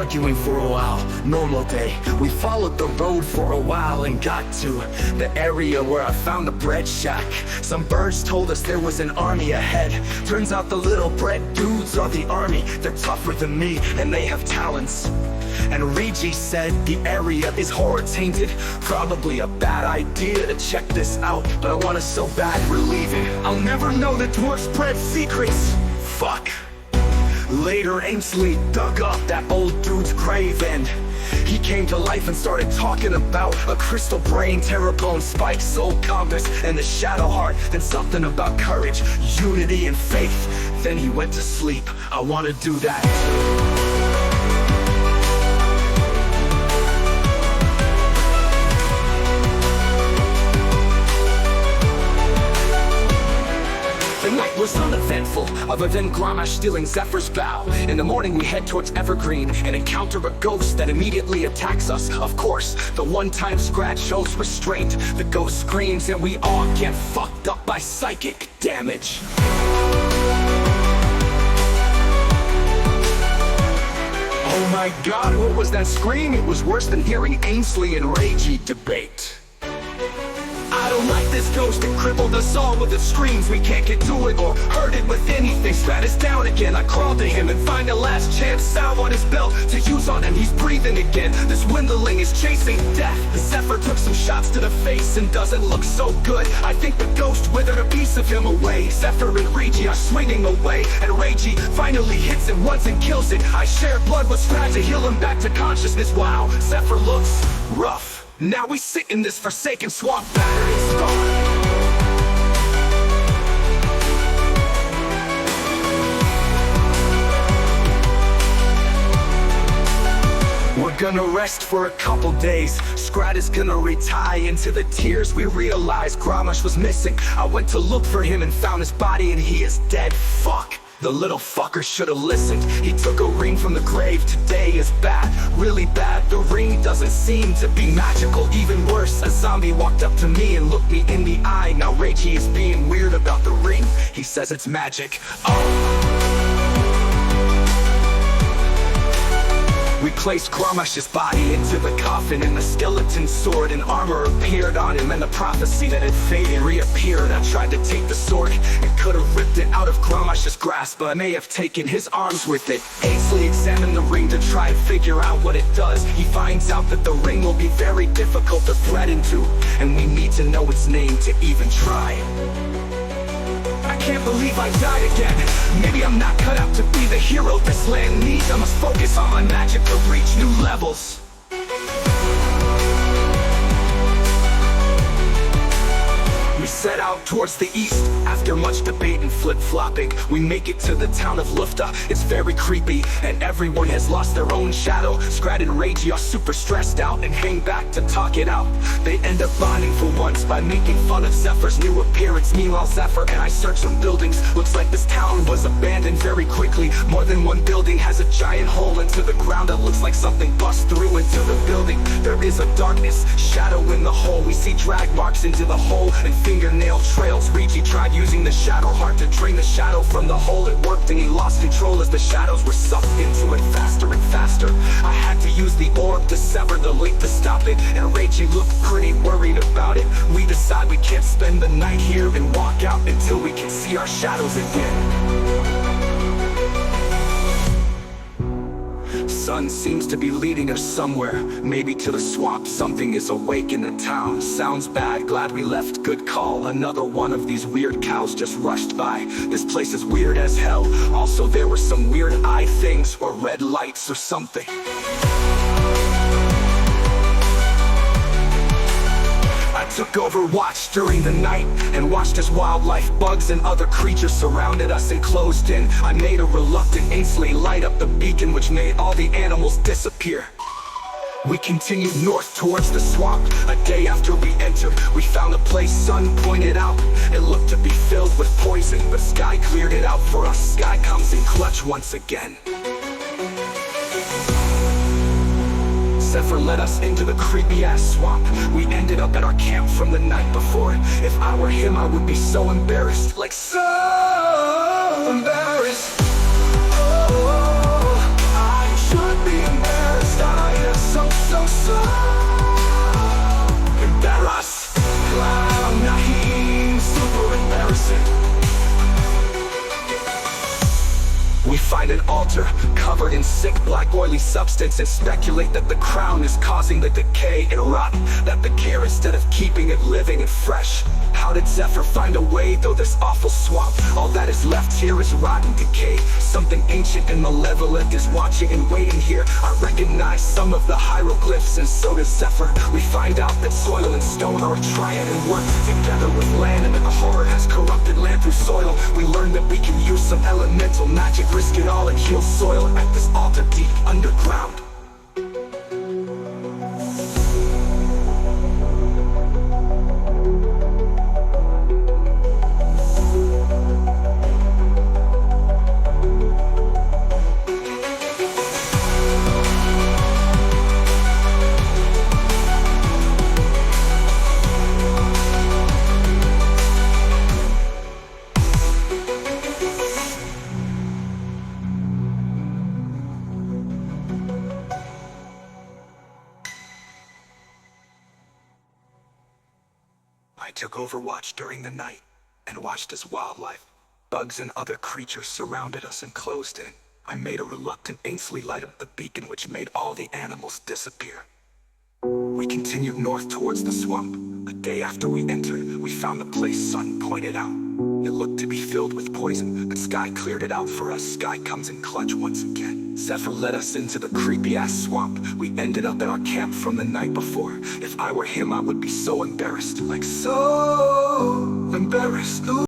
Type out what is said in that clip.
arguing for a while, normal day. We followed the road for a while and got to the area where I found the bread shack. Some birds told us there was an army ahead. Turns out the little bread dudes are the army. They're tougher than me and they have talents. And Regi said the area is horror tainted. Probably a bad idea to check this out, but I want to so bad we're leaving. I'll never know the dwarf's bread secrets. Fuck. Later Ainsley dug up that old dude's grave and he came to life and started talking about a crystal brain, terrebone, spike, soul compass, and the shadow heart. Then something about courage, unity, and faith. Then he went to sleep. I want to do that. The night was uneventful, other than Grommash stealing Zephyr's bow. In the morning we head towards Evergreen and encounter a ghost that immediately attacks us. Of course, the one-time Scratch shows restraint. The ghost screams and we all get fucked up by psychic damage. Oh my god, what was that scream? It was worse than hearing Ainsley and Regi debate. I don't like this ghost that crippled us all with its screams. We can't get to it or hurt it with anything. Spat us down again. I crawled to him and find a last chance salve on his belt to use on him. He's breathing again. This dwindling is chasing death. Zephyr took some shots to the face and doesn't look so good. I think the ghost withered a piece of him away. Zephyr and Regi are swinging away, and Regi finally hits it once and kills it. I share blood with Scratch to heal him back to consciousness. Wow, Zephyr looks rough. Now we sit in this forsaken swamp, battery scarred. We're gonna rest for a couple days. Scrat is gonna retie into the tears. We realized Grommash was missing. I went to look for him and found his body and he is dead. Fuck. The little fucker should have listened. He took a ring from the grave. Today is bad, really bad. The ring doesn't seem to be magical. Even worse, a zombie walked up to me and looked me in the eye. Now Regi is being weird about the ring. He says it's magic. We placed Grommash's body into the coffin, and the skeleton sword and armor appeared on him, and the prophecy that had faded reappeared. I tried to take the sword and could have ripped it out of Grommash's grasp, but I may have taken his arms with it. Ainsley examined the ring to try and figure out what it does. He finds out that the ring will be very difficult to thread into, and we need to know its name to even try. I can't believe I died again. Maybe I'm not cut out to be the hero this land needs. I must focus on my magic to reach new levels. We set out towards the east. After much debate and flip-flopping, we make it to the town of Lufta. It's very creepy, and everyone has lost their own shadow. Scrat and Regi are super stressed out and hang back to talk it out. They end up bonding for once by making fun of Zephyr's new appearance. Meanwhile, Zephyr and I search some buildings. Looks like this town was abandoned very quickly. More than one building has a giant hole into the ground that looks like something bust through into the building. There is a darkness, shadow in the hole. We see drag marks into the hole and fingernail trails. Regi tried using the shadow heart to drain the shadow from the hole. It worked and he lost control as the shadows were sucked into it faster and faster. I had to use the orb to sever the link to stop it, and Regi looked pretty worried about it. We decide we can't spend the night here and walk out until we can see our shadows again. Sun seems to be leading us somewhere, maybe to the swamp. Something is awake in the town. Sounds bad, glad we left, good call. Another one of these weird cows just rushed by. This place is weird as hell. Also, there were some weird eye things, or red lights or something. I took over watch during the night and watched as wildlife, bugs, and other creatures surrounded us and closed in. I made a reluctant Ainsley light up the beacon, which made all the animals disappear. We continued north towards the swamp. A day after we entered, we found a place Sun pointed out. It looked to be filled with poison, but Sky cleared it out for us. Sky comes in clutch once again. Zephyr led us into the creepy-ass swamp. We ended up at our camp from the night before. If I were him, I would be so embarrassed. Like so embarrassed. Oh, I should be embarrassed. so embarrassed. Clown Nahim, super embarrassing. We find an altar covered in sick black oily substance and speculate that the crown is causing the decay and rot, that the care instead of keeping it living and fresh. How did Zephyr find a way through this awful swamp? All that is left here is rotten decay. Something ancient and malevolent is watching and waiting here. I recognize some of the hieroglyphs, and so does Zephyr. We find out that soil and stone are a triad and work together with land, and that the horror has corrupted land through soil. We learn that we can use some elemental magic, risk it all and heal soil at this altar deep underground. I took Overwatch during the night and watched as wildlife, bugs and other creatures surrounded us and closed in. I made a reluctant Ainsley light up the beacon which made all the animals disappear. We continued north towards the swamp. A day after we entered, we found the place Sun pointed out. It looked to be filled with poison, but Sky cleared it out for us. Sky comes in clutch once again. Zephyr led us into the creepy-ass swamp. We ended up at our camp from the night before. If I were him, I would be so embarrassed. Like so embarrassed. Ooh.